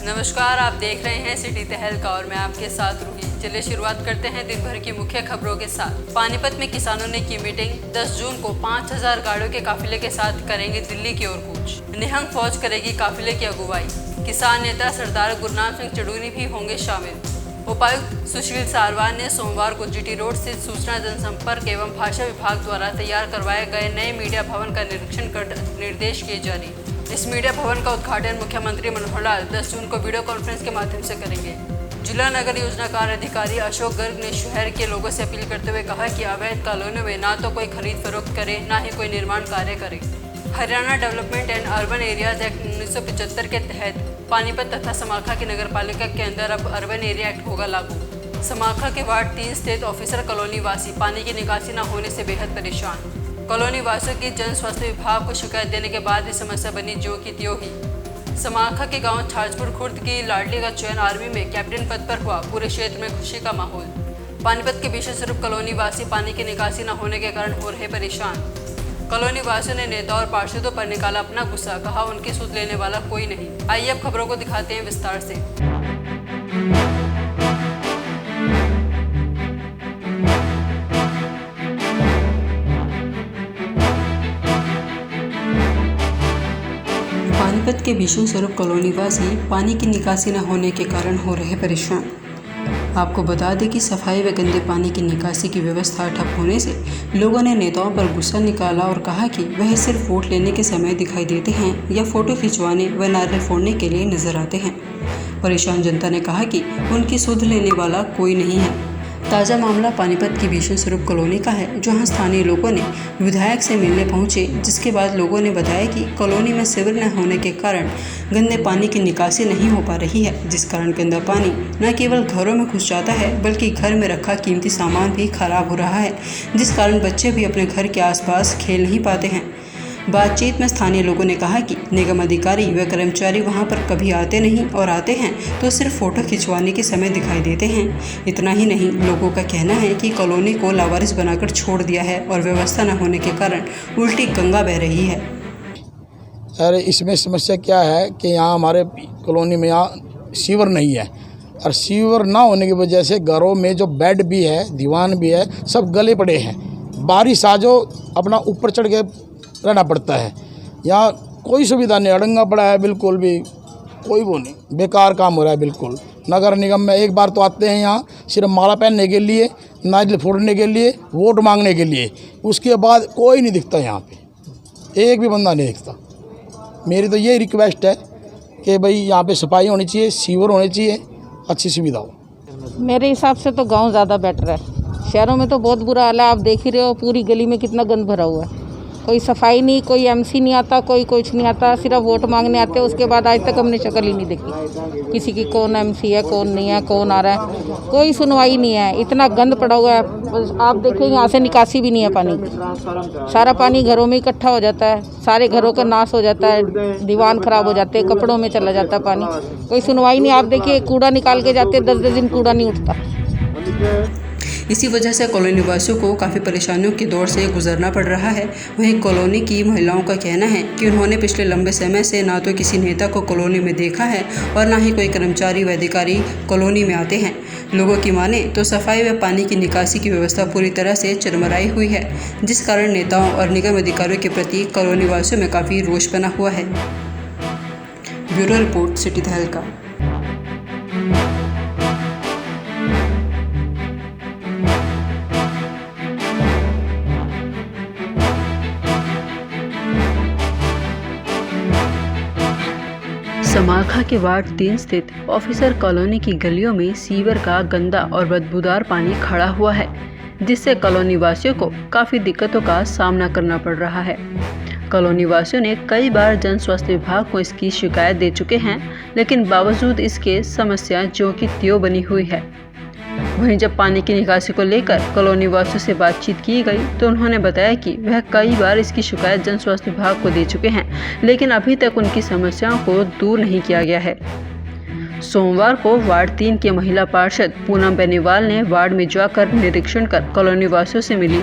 नमस्कार, आप देख रहे हैं सिटी तहलका और मैं आपके साथ रूही। चलिए शुरुआत करते हैं दिन भर की मुख्य खबरों के साथ। पानीपत में किसानों ने की मीटिंग। 10 जून को 5000 गाड़ियों के काफिले के साथ करेंगे दिल्ली की ओर कूच। निहंग फौज करेगी काफिले की अगुवाई। किसान नेता सरदार गुरनाम सिंह चड़ूनी भी होंगे शामिल। उपायुक्त सुशील सारवान ने सोमवार को जीटी रोड स्थित सूचना जनसंपर्क एवं भाषा विभाग द्वारा तैयार करवाए गए नए मीडिया भवन का निरीक्षण कर निर्देश किए जारी। इस मीडिया भवन का उद्घाटन मुख्यमंत्री मनोहर लाल 10 जून को वीडियो कॉन्फ्रेंस के माध्यम से करेंगे। जिला नगर योजना कार्य अधिकारी अशोक गर्ग ने शहर के लोगों से अपील करते हुए कहा कि अवैध कॉलोनियों में ना तो कोई खरीद फरोख्त करे, ना ही कोई निर्माण कार्य करे। Haryana development and urban areas act 1975 के तहत पानीपत तथा समाखा की नगर पालिका के अंदर अब अर्बन एरिया एक्ट होगा लागू। समाखा के वार्ड 3 स्थित ऑफिसर कॉलोनी वासी पानी की निकासी न होने से बेहद परेशान। कॉलोनी वासियों की जन स्वास्थ्य विभाग को शिकायत देने के बाद इस समस्या बनी ज्यों की त्यों ही। समाखा के गांव छाजपुर खुर्द की लाडली का चयन आर्मी में कैप्टन पद पर हुआ। पूरे क्षेत्र में खुशी का माहौल। पानीपत के विशेष स्वरूप कॉलोनी वासी पानी की निकासी न होने के कारण हो रहे परेशान। कॉलोनी वासियों ने नेता और पार्षदों पर निकाला अपना गुस्सा, कहा उनकी सुध लेने वाला कोई नहीं। आइए अब खबरों को दिखाते हैं विस्तार से। पानीपत के विष्णु स्वरूप कॉलोनी वासी पानी की निकासी न होने के कारण हो रहे परेशान। आपको बता दें कि सफाई व गंदे पानी की निकासी की व्यवस्था ठप होने से लोगों ने नेताओं पर गुस्सा निकाला और कहा कि वह सिर्फ वोट लेने के समय दिखाई देते हैं या फोटो खिंचवाने व नारियल फोड़ने के लिए नजर आते हैं। परेशान जनता ने कहा कि उनकी सुध लेने वाला कोई नहीं है। ताज़ा मामला पानीपत की विष्णु स्वरूप कॉलोनी का है, जहां स्थानीय लोगों ने विधायक से मिलने पहुंचे, जिसके बाद लोगों ने बताया कि कॉलोनी में सीवर न होने के कारण गंदे पानी की निकासी नहीं हो पा रही है, जिस कारण गंदा पानी न केवल घरों में घुस जाता है बल्कि घर में रखा कीमती सामान भी खराब हो रहा है, जिस कारण बच्चे भी अपने घर के आसपास खेल नहीं पाते हैं। बातचीत में स्थानीय लोगों ने कहा कि निगम अधिकारी व कर्मचारी वहां पर कभी आते नहीं और आते हैं तो सिर्फ फोटो खिंचवाने के समय दिखाई देते हैं। इतना ही नहीं, लोगों का कहना है कि कॉलोनी को लावारिस बनाकर छोड़ दिया है और व्यवस्था न होने के कारण उल्टी गंगा बह रही है। अरे इसमें समस्या क्या है कि यहाँ हमारे कॉलोनी में यहाँ सीवर नहीं है और सीवर ना होने की वजह से घरों में जो बेड भी है, दीवान भी है, सब गले पड़े हैं। बारिश आ जो अपना ऊपर चढ़ के रहना पड़ता है। यहाँ कोई सुविधा नहीं, अड़ंगा पड़ा है, बिल्कुल भी कोई वो नहीं, बेकार काम हो रहा है बिल्कुल। नगर निगम में एक बार तो आते हैं यहाँ सिर्फ माला पहनने के लिए, नारियल फोड़ने के लिए, वोट मांगने के लिए, उसके बाद कोई नहीं दिखता यहाँ पे, एक भी बंदा नहीं दिखता। मेरी तो ये रिक्वेस्ट है कि भाई यहाँ पे सफाई होनी चाहिए, सीवर होनी चाहिए, अच्छी सुविधा हो। मेरे हिसाब से तो गांव ज़्यादा बेटर है। शहरों में तो बहुत बुरा हाल है, आप देख ही रहे हो, पूरी गली में कितना गंद भरा हुआ है। कोई सफाई नहीं, कोई एमसी नहीं आता, कोई कुछ नहीं आता, सिर्फ वोट मांगने आते हैं। उसके बाद आज तक हमने शक्ल ही नहीं देखी किसी की, कौन एमसी है, कौन नहीं है, कौन आ रहा है, कोई सुनवाई नहीं है। इतना गंद पड़ा हुआ है, आप देखें यहाँ से निकासी भी नहीं है पानी की। सारा पानी घरों में इकट्ठा हो जाता है, सारे घरों का नाश हो जाता है, दीवान खराब हो जाते हैं, कपड़ों में चला जाता है पानी, कोई सुनवाई नहीं। आप देखिए कूड़ा निकाल के जाते, 10-10 दिन कूड़ा नहीं उठता। इसी वजह से कॉलोनी वासियों को काफ़ी परेशानियों के दौर से गुजरना पड़ रहा है। वहीं कॉलोनी की महिलाओं का कहना है कि उन्होंने पिछले लंबे समय से ना तो किसी नेता को कॉलोनी में देखा है और ना ही कोई कर्मचारी व अधिकारी कॉलोनी में आते हैं। लोगों की माने तो सफाई व पानी की निकासी की व्यवस्था पूरी तरह से चरमराई हुई है, जिस कारण नेताओं और निगम अधिकारियों के प्रति कॉलोनी वासियों में काफ़ी रोष बना हुआ है। ब्यूरो रिपोर्ट, सिटी तहलका। समाखा के वार्ड 3 स्थित ऑफिसर कॉलोनी की गलियों में सीवर का गंदा और बदबूदार पानी खड़ा हुआ है, जिससे कॉलोनी वासियों को काफ़ी दिक्कतों का सामना करना पड़ रहा है। कॉलोनी वासियों ने कई बार जन स्वास्थ्य विभाग को इसकी शिकायत दे चुके हैं, लेकिन बावजूद इसके समस्या ज्यों की त्यों बनी हुई है। वहीं जब पानी की निकासी को लेकर कॉलोनी वासियों से बातचीत की गई तो उन्होंने बताया कि वह कई बार इसकी शिकायत जन स्वास्थ्य विभाग को दे चुके हैं, लेकिन अभी तक उनकी समस्याओं को दूर नहीं किया गया है। सोमवार को वार्ड 3 के महिला पार्षद पूनम बेनीवाल ने वार्ड में जाकर निरीक्षण कर कॉलोनी वासियों से मिली।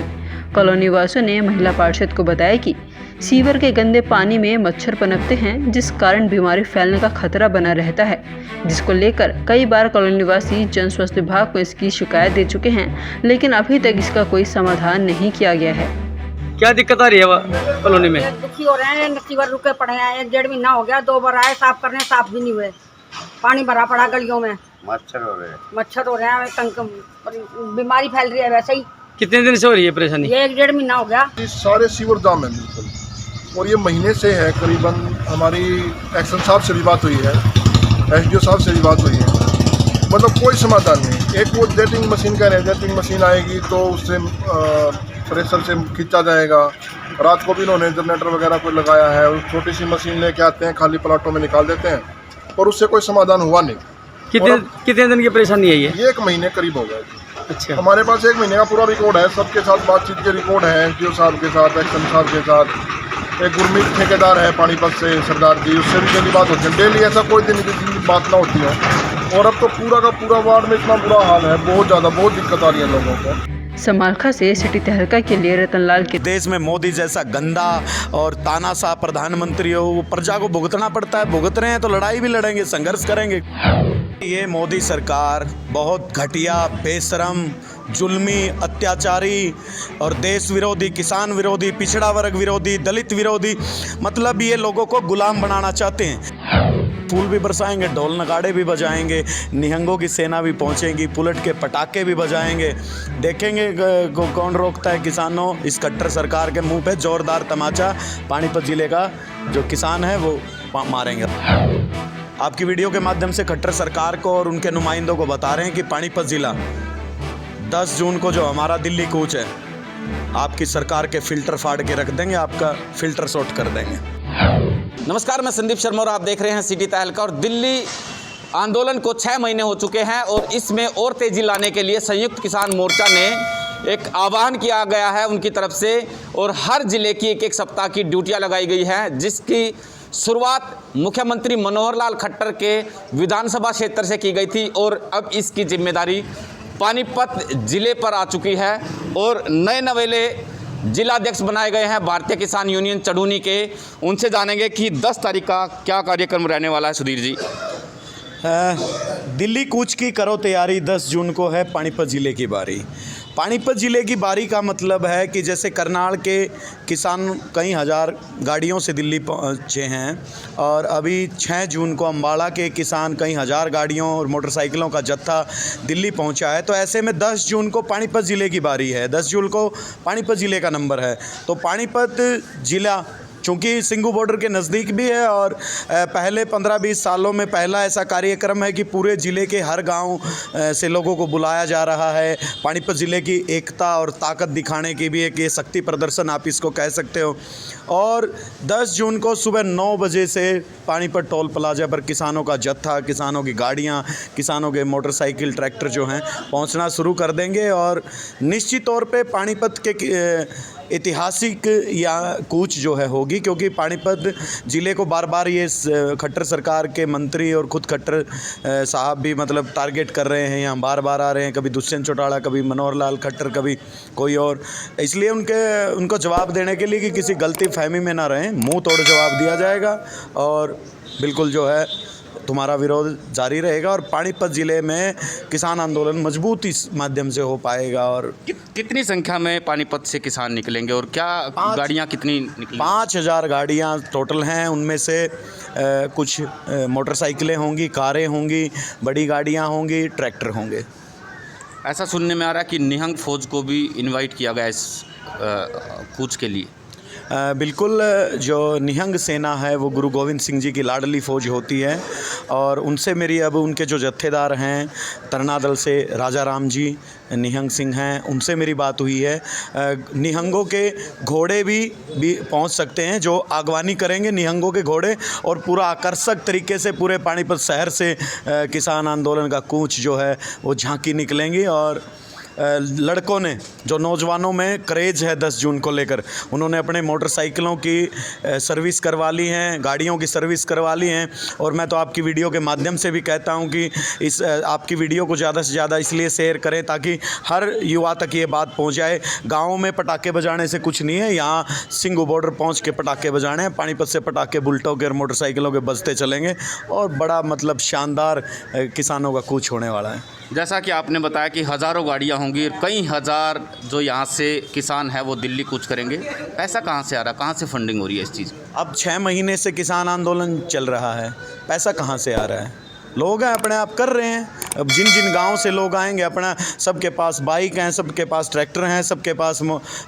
कॉलोनी वासियों ने महिला पार्षद को बताया कि सीवर के गंदे पानी में मच्छर पनपते हैं, जिस कारण बीमारी फैलने का खतरा बना रहता है, जिसको लेकर कई बार कॉलोनी निवासी जन स्वास्थ्य विभाग को इसकी शिकायत दे चुके हैं, लेकिन अभी तक इसका कोई समाधान नहीं किया गया है। क्या दिक्कत आ रही है कॉलोनी में? दुखी हो रहे हैं, सीवर रुके पड़े हैं, 1-1.5 महीना हो गया, 2 बार आए साफ करने, साफ भी नहीं हुए, पानी भरा पड़ा गलियों में, मच्छर हो रहे हैं, बीमारी फैल रही है। वैसे ही कितने दिन से हो रही है परेशानी? ये 1-1.5 महीना हो गया। सारे सीवर जाम है बिल्कुल, और ये महीने से है करीबन। हमारी एक्शन साहब से भी बात हुई है, SDO साहब से भी बात हुई है, मतलब कोई समाधान नहीं। एक वो जेटिंग मशीन कह रहे हैं, जेटिंग मशीन आएगी तो उससे प्रेशर से खींचा जाएगा। रात को भी इन्होंने जनरेटर वगैरह कोई लगाया है, छोटी सी मशीन लेके आते हैं, खाली प्लाटों में निकाल देते हैं, पर उससे कोई समाधान हुआ नहीं। कितने दिन की परेशानी है ये? 1 महीने करीब हो गए। अच्छा, हमारे पास 1 महीने का पूरा रिकॉर्ड है, सबके साथ बातचीत के रिकॉर्ड है, SDO साहब के साथ, एक्शन साहब के साथ। एक गुरमीत ठेकेदार है पानीपत से, सरदार जी, उससे भी डेली बात होती है। डेली ऐसा कोई दिन की बात ना होती है। और अब तो पूरा का पूरा वार्ड में इतना बुरा हाल है, बहुत ज़्यादा, बहुत दिक्कत आ रही है लोगों को। समालखा से सिटी तहलका के लिए रतनलाल के। देश में मोदी जैसा गंदा और तानाशाह प्रधानमंत्री हो, वो प्रजा को भुगतना पड़ता है। भुगत रहे हैं तो लड़ाई भी लड़ेंगे, संघर्ष करेंगे। ये मोदी सरकार बहुत घटिया, बेशरम, जुल्मी, अत्याचारी और देश विरोधी, किसान विरोधी, पिछड़ा वर्ग विरोधी, दलित विरोधी, मतलब ये लोगों को गुलाम बनाना चाहते हैं। फूल भी बरसाएंगे, ढोल नगाड़े भी बजाएंगे, निहंगों की सेना भी पहुंचेगी, पुलट के पटाखे भी बजाएंगे। देखेंगे कौन रोकता है किसानों। इस कट्टर सरकार के मुंह पे जोरदार तमाचा पानीपत जिले का जो किसान है वो मारेंगे। आपकी वीडियो के माध्यम से खट्टर सरकार को और उनके नुमाइंदों को बता रहे हैं कि पानीपत जिला 10 जून को जो हमारा दिल्ली कूच है, आपकी सरकार के फिल्टर फाड़ के रख देंगे, आपका फिल्टर शॉर्ट कर देंगे। नमस्कार, मैं संदीप शर्मा और आप देख रहे हैं सिटी तहलका। और दिल्ली आंदोलन को 6 महीने हो चुके हैं और इसमें और तेज़ी लाने के लिए संयुक्त किसान मोर्चा ने एक आह्वान किया गया है उनकी तरफ से, और हर जिले की 1-1 सप्ताह की ड्यूटियां लगाई गई हैं, जिसकी शुरुआत मुख्यमंत्री मनोहर लाल खट्टर के विधानसभा क्षेत्र से की गई थी और अब इसकी जिम्मेदारी पानीपत जिले पर आ चुकी है। और नए नवेले जिलाध्यक्ष बनाए गए हैं भारतीय किसान यूनियन चढ़ूनी के। उनसे जानेंगे कि 10 तारीख का क्या कार्यक्रम रहने वाला है। सुधीर जी, दिल्ली कूच की करो तैयारी, 10 जून को है पानीपत ज़िले की बारी। पानीपत ज़िले की बारी का मतलब है कि जैसे करनाल के किसान कई हज़ार गाड़ियों से दिल्ली पहुँचे हैं, और अभी 6 जून को अम्बाड़ा के किसान कई हज़ार गाड़ियों और मोटरसाइकिलों का जत्था दिल्ली पहुँचा है। तो ऐसे में 10 जून को पानीपत ज़िले की बारी है। 10 जून को पानीपत ज़िले का नंबर है। तो पानीपत ज़िला चूँकि सिंघू बॉर्डर के नज़दीक भी है और पहले 15-20 सालों में पहला ऐसा कार्यक्रम है कि पूरे ज़िले के हर गांव से लोगों को बुलाया जा रहा है। पानीपत ज़िले की एकता और ताकत दिखाने की भी एक ये शक्ति प्रदर्शन आप इसको कह सकते हो। और 10 जून को सुबह 9 बजे से पानीपत टोल प्लाजा पर किसानों का जत्था, किसानों की गाड़ियाँ, किसानों के मोटरसाइकिल, ट्रैक्टर जो हैं पहुँचना शुरू कर देंगे। और निश्चित तौर पर पानीपत के ऐतिहासिक या कूच जो है होगी, क्योंकि पानीपत ज़िले को बार बार ये खट्टर सरकार के मंत्री और ख़ुद खट्टर साहब भी मतलब टारगेट कर रहे हैं, यहाँ बार बार आ रहे हैं, कभी दुष्यंत चौटाला, कभी मनोहर लाल खट्टर, कभी कोई और। इसलिए उनको जवाब देने के लिए कि किसी गलती फहमी में ना रहें, मुंह तोड़ जवाब दिया जाएगा और बिल्कुल जो है तुम्हारा विरोध जारी रहेगा। और पानीपत ज़िले में किसान आंदोलन मजबूत इस माध्यम से हो पाएगा। और कितनी संख्या में पानीपत से किसान निकलेंगे और क्या गाड़ियां कितनी निकलेंगी? 5000 गाड़ियाँ टोटल हैं, उनमें से कुछ मोटरसाइकिलें होंगी, कारें होंगी, बड़ी गाड़ियाँ होंगी, ट्रैक्टर होंगे। ऐसा सुनने में आ रहा है कि निहंग फौज को भी इनवाइट किया गया इस कूच के लिए। बिल्कुल, जो निहंग सेना है वो गुरु गोविंद सिंह जी की लाडली फ़ौज होती है, और उनसे मेरी अब उनके जो जत्थेदार हैं तरना दल से राजा राम जी निहंग सिंह हैं, उनसे मेरी बात हुई है। निहंगों के घोड़े भी पहुंच सकते हैं, जो आगवानी करेंगे निहंगों के घोड़े, और पूरा आकर्षक तरीके से पूरे पानीपत शहर से किसान आंदोलन का कूच जो है वो झांकी निकलेंगी। और लड़कों ने, जो नौजवानों में क्रेज़ है 10 जून को लेकर, उन्होंने अपने मोटरसाइकिलों की सर्विस करवा ली हैं, गाड़ियों की सर्विस करवा ली हैं। और मैं तो आपकी वीडियो के माध्यम से भी कहता हूं कि इस आपकी वीडियो को ज़्यादा से ज़्यादा इसलिए शेयर करें ताकि हर युवा तक ये बात पहुंच जाए। गाँव में पटाखे बजाने से कुछ नहीं है, यहाँ सिंगू बॉर्डर पहुँच के पटाखे बजाने हैं। पानीपत से पटाखे बुलेटों के और मोटरसाइकिलों के बजते चलेंगे और बड़ा मतलब शानदार किसानों का कूच होने वाला है। जैसा कि आपने बताया कि हज़ारों गाड़ियां होंगी और कई हज़ार जो यहाँ से किसान है वो दिल्ली कूच करेंगे। पैसा कहाँ से आ रहा है, कहाँ से फंडिंग हो रही है इस चीज़? अब 6 महीने से किसान आंदोलन चल रहा है, पैसा कहाँ से आ रहा है? लोग हैं अपने आप कर रहे हैं। अब जिन जिन गांव से लोग आएंगे, अपना सबके पास बाइक हैं, सबके पास ट्रैक्टर हैं, सबके पास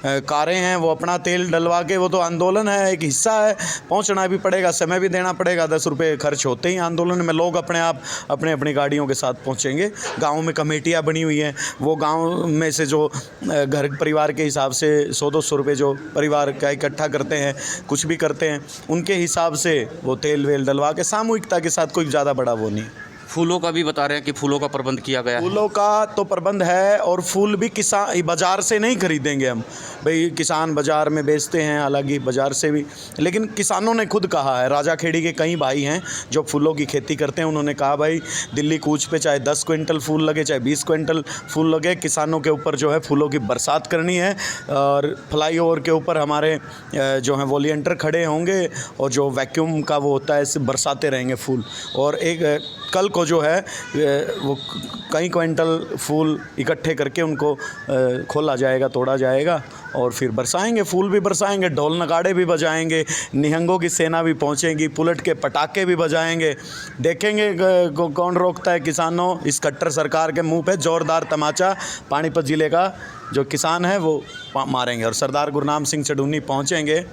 कारें हैं, वो अपना तेल डलवा के, वो तो आंदोलन है, एक हिस्सा है, पहुंचना भी पड़ेगा, समय भी देना पड़ेगा। 10 रुपये खर्च होते ही आंदोलन में। लोग अपने आप अपनी गाड़ियों के साथ पहुंचेंगे। गाँव में कमेटियाँ बनी हुई हैं, वो गाँव में से जो घर परिवार के हिसाब से 100-200 रुपये जो परिवार का इकट्ठा करते हैं, कुछ भी करते हैं, उनके हिसाब से वो तेल वेल डलवा के सामूहिकता के साथ, कोई ज़्यादा बड़ा वो नहीं। फूलों का भी बता रहे हैं कि फूलों का प्रबंध किया गया है। फूलों का तो प्रबंध है, और फूल भी किसान बाज़ार से नहीं खरीदेंगे हम। भाई किसान बाज़ार में बेचते हैं, हालांकि बाज़ार से भी, लेकिन किसानों ने खुद कहा है, राजाखेड़ी के कई भाई हैं जो फूलों की खेती करते हैं, उन्होंने कहा भाई दिल्ली कूच पे चाहे 10 क्विंटल फूल लगे, चाहे 20 क्विंटल फूल लगे, किसानों के ऊपर जो है फूलों की बरसात करनी है। और फ्लाईओवर के ऊपर हमारे जो हैं वॉलंटियर खड़े होंगे और जो वैक्यूम का वो होता है, इससे बरसाते रहेंगे फूल। और एक कल को जो है वो कई क्विंटल फूल इकट्ठे करके उनको खोला जाएगा, तोड़ा जाएगा और फिर बरसाएंगे, फूल भी बरसाएंगे, ढोल नगाड़े भी बजाएंगे, निहंगों की सेना भी पहुंचेगी, पुलट के पटाखे भी बजाएंगे। देखेंगे कौन रोकता है किसानों। इस कट्टर सरकार के मुंह पे जोरदार तमाचा पानीपत ज़िले का जो किसान है वो मारेंगे। और सरदार गुरनाम सिंह चढ़ूनी पहुँचेंगे।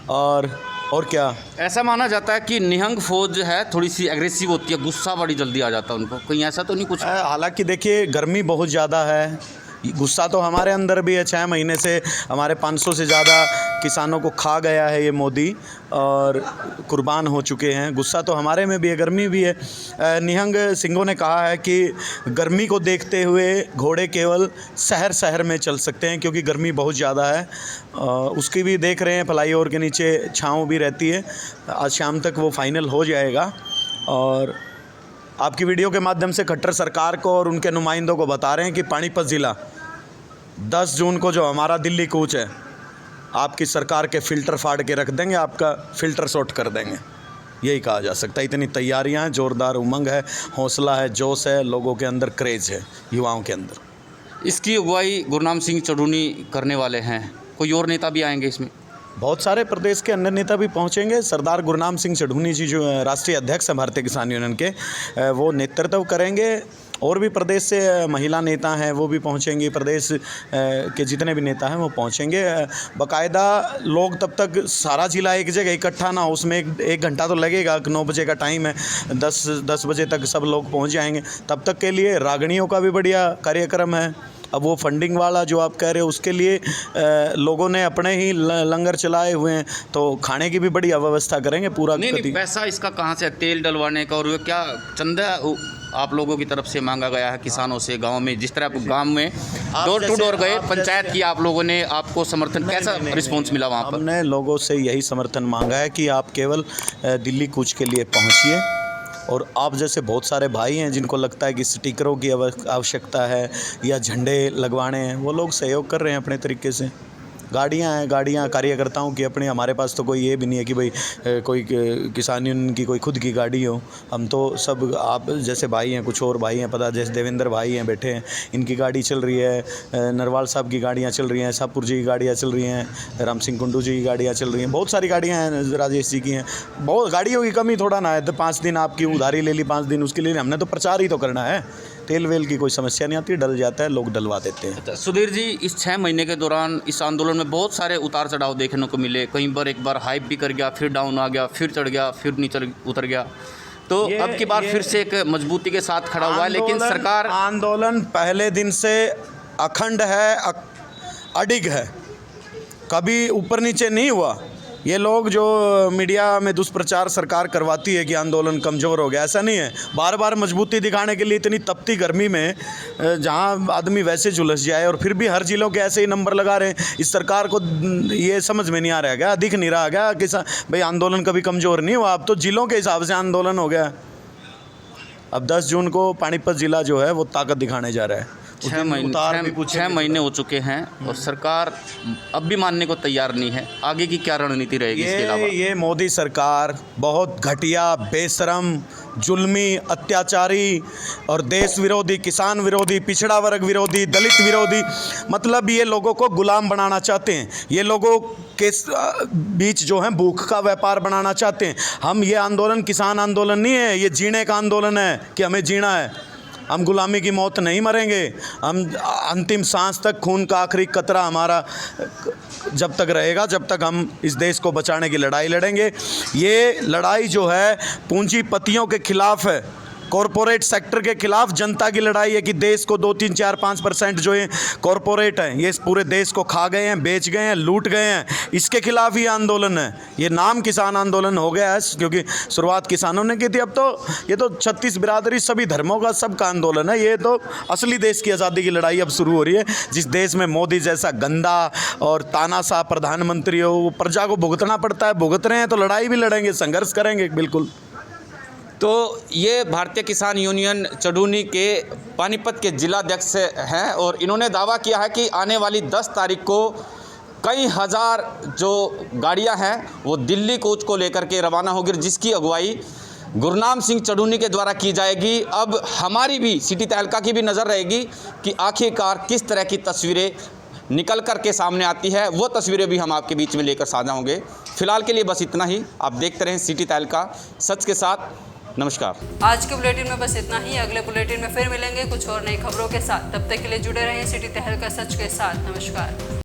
और क्या, ऐसा माना जाता है कि निहंग फौज है थोड़ी सी एग्रेसिव होती है, गुस्सा बड़ी जल्दी आ जाता है उनको, कहीं ऐसा तो नहीं कुछ? हालांकि देखिए गर्मी बहुत ज़्यादा है, गुस्सा तो हमारे अंदर भी है। 6 महीने से हमारे 500 से ज़्यादा किसानों को खा गया है ये मोदी और कुर्बान हो चुके हैं। गुस्सा तो हमारे में भी है, गर्मी भी है। निहंग सिंहों ने कहा है कि गर्मी को देखते हुए घोड़े केवल शहर शहर में चल सकते हैं क्योंकि गर्मी बहुत ज़्यादा है। उसकी भी देख रहे हैं, फ्लाईओवर के नीचे छाँव भी रहती है। आज शाम तक वो फाइनल हो जाएगा। और आपकी वीडियो के माध्यम से खट्टर सरकार को और उनके नुमाइंदों को बता रहे हैं कि पानीपत ज़िला 10 जून को जो हमारा दिल्ली कूच है, आपकी सरकार के फ़िल्टर फाड़ के रख देंगे, आपका फ़िल्टर शॉर्ट कर देंगे, यही कहा जा सकता है। इतनी तैयारियां हैं, ज़ोरदार उमंग है, हौसला है, जोश है, लोगों के अंदर क्रेज़ है, युवाओं के अंदर। इसकी अगुवाई गुरनाम सिंह चढ़ूनी करने वाले हैं, कोई और नेता भी आएंगे इसमें? बहुत सारे प्रदेश के अन्य नेता भी पहुंचेंगे। सरदार गुरनाम सिंह चढ़ूनी जी जो राष्ट्रीय अध्यक्ष हैं भारतीय किसान यूनियन के, वो नेतृत्व करेंगे। और भी प्रदेश से महिला नेता हैं वो भी पहुंचेंगे, प्रदेश के जितने भी नेता हैं वो पहुंचेंगे। बाकायदा लोग तब तक सारा ज़िला एक जगह इकट्ठा ना हो, उसमें एक घंटा तो लगेगा। 9 बजे का टाइम है, 10 बजे तक सब लोग पहुंच जाएंगे। तब तक के लिए रागणियों का भी बढ़िया कार्यक्रम है। अब वो फंडिंग वाला जो आप कह रहे हो उसके लिए लोगों ने अपने ही लंगर चलाए हुए हैं, तो खाने की भी बढ़िया व्यवस्था करेंगे पूरा। नहीं, पैसा इसका कहाँ से? तेल डलवाने का, और वो क्या चंदा आप लोगों की तरफ से मांगा गया है किसानों से? गांव में जिस तरह गांव में डोर टू डोर गए, पंचायत की आप लोगों ने, आपको समर्थन कैसा रिस्पॉन्स मिला वहाँ पर? हमने लोगों से यही समर्थन मांगा है कि आप केवल दिल्ली कूच के लिए पहुँचिए। और आप जैसे बहुत सारे भाई हैं जिनको लगता है कि स्टिकरों की आवश्यकता है या झंडे लगवाने हैं, वो लोग सहयोग कर रहे हैं अपने तरीके से। गाड़ियाँ हैं, गाड़ियाँ कार्यकर्ताओं की अपनी, हमारे पास तो कोई ये भी नहीं है कि भाई कोई किसान यूनियन की कोई खुद की गाड़ी हो। हम तो सब आप जैसे भाई हैं, कुछ और भाई हैं, पता जैसे देवेंद्र भाई हैं बैठे हैं, इनकी गाड़ी चल रही है, नरवाल साहब की गाड़ियाँ चल रही हैं, शाहपुर जी की गाड़ियाँ चल रही हैं, राम सिंह कुंडू जी की गाड़ियाँ चल रही हैं, बहुत सारी गाड़ियाँ हैं, राजेश जी की हैं। बहुत गाड़ियों की कमी थोड़ा ना है। तो 5 दिन आपकी उधारी ले ली, 5 दिन उसके लिए हमने तो प्रचार ही तो करना है। तेल वेल की कोई समस्या नहीं आती, डल जाता है, लोग डलवा देते हैं। सुधीर जी, इस 6 महीने के दौरान इस आंदोलन में बहुत सारे उतार चढ़ाव देखने को मिले। कहीं पर एक बार हाइप भी कर गया, फिर डाउन आ गया, फिर चढ़ गया, फिर नीचे उतर गया। तो अब की बार फिर से एक मजबूती के साथ खड़ा हुआ है, लेकिन सरकार आंदोलन पहले दिन से अखंड है, अडिग है, कभी ऊपर नीचे नहीं हुआ। ये लोग जो मीडिया में दुष्प्रचार सरकार करवाती है कि आंदोलन कमज़ोर हो गया, ऐसा नहीं है। बार बार मजबूती दिखाने के लिए इतनी तपती गर्मी में जहां आदमी वैसे झुलस जाए और फिर भी हर जिलों के ऐसे ही नंबर लगा रहे हैं। इस सरकार को ये समझ में नहीं आ रहा क्या, दिख नहीं रहा क्या कि भाई आंदोलन कभी कमज़ोर नहीं हुआ, अब तो जिलों के हिसाब से आंदोलन हो गया। अब 10 जून को पानीपत ज़िला जो है वो ताकत दिखाने जा रहा है। 6 महीने हो चुके हैं और सरकार अब भी मानने को तैयार नहीं है। आगे की क्या रणनीति रहेगी इसके अलावा? ये मोदी सरकार बहुत घटिया, बेशरम, जुल्मी, अत्याचारी और देश विरोधी, किसान विरोधी, पिछड़ा वर्ग विरोधी, दलित विरोधी, मतलब ये लोगों को गुलाम बनाना चाहते हैं। ये लोगों के बीच जो है भूख का व्यापार बनाना चाहते हैं। हम ये आंदोलन किसान आंदोलन नहीं है, ये जीने का आंदोलन है कि हमें जीना है। हम गुलामी की मौत नहीं मरेंगे, हम अंतिम सांस तक खून का आखिरी कतरा हमारा जब तक रहेगा, जब तक हम इस देश को बचाने की लड़ाई लड़ेंगे। ये लड़ाई जो है पूंजीपतियों के खिलाफ है, कॉरपोरेट सेक्टर के खिलाफ जनता की लड़ाई है कि देश को 2, 3, 4, 5% जो है कॉरपोरेट हैं, ये इस पूरे देश को खा गए हैं, बेच गए हैं, लूट गए हैं। इसके खिलाफ ही आंदोलन है। ये नाम किसान आंदोलन हो गया है क्योंकि शुरुआत किसानों ने की थी। अब तो ये तो 36 बिरादरी, सभी धर्मों का, सबका आंदोलन है। ये तो असली देश की आज़ादी की लड़ाई अब शुरू हो रही है। जिस देश में मोदी जैसा गंदा और तानाशाह प्रधानमंत्री हो, वो प्रजा को भुगतना पड़ता है, भुगत रहे हैं तो लड़ाई भी लड़ेंगे, संघर्ष करेंगे बिल्कुल। तो ये भारतीय किसान यूनियन चडूनी के पानीपत के जिलाध्यक्ष हैं और इन्होंने दावा किया है कि आने वाली 10 तारीख को कई हज़ार जो गाड़ियां हैं वो दिल्ली कूच को लेकर के रवाना होगी, जिसकी अगुवाई गुरनाम सिंह चडूनी के द्वारा की जाएगी। अब हमारी भी सिटी तहलका की भी नज़र रहेगी कि आखिरकार किस तरह की तस्वीरें निकल कर के सामने आती है। वो तस्वीरें भी हम आपके बीच में लेकर साझा होंगे। फिलहाल के लिए बस इतना ही। आप देखते रहें सिटी तहलका, सच के साथ। नमस्कार। आज के बुलेटिन में बस इतना ही। अगले बुलेटिन में फिर मिलेंगे कुछ और नई खबरों के साथ। तब तक के लिए जुड़े रहें सिटी तहलका सच के साथ। नमस्कार।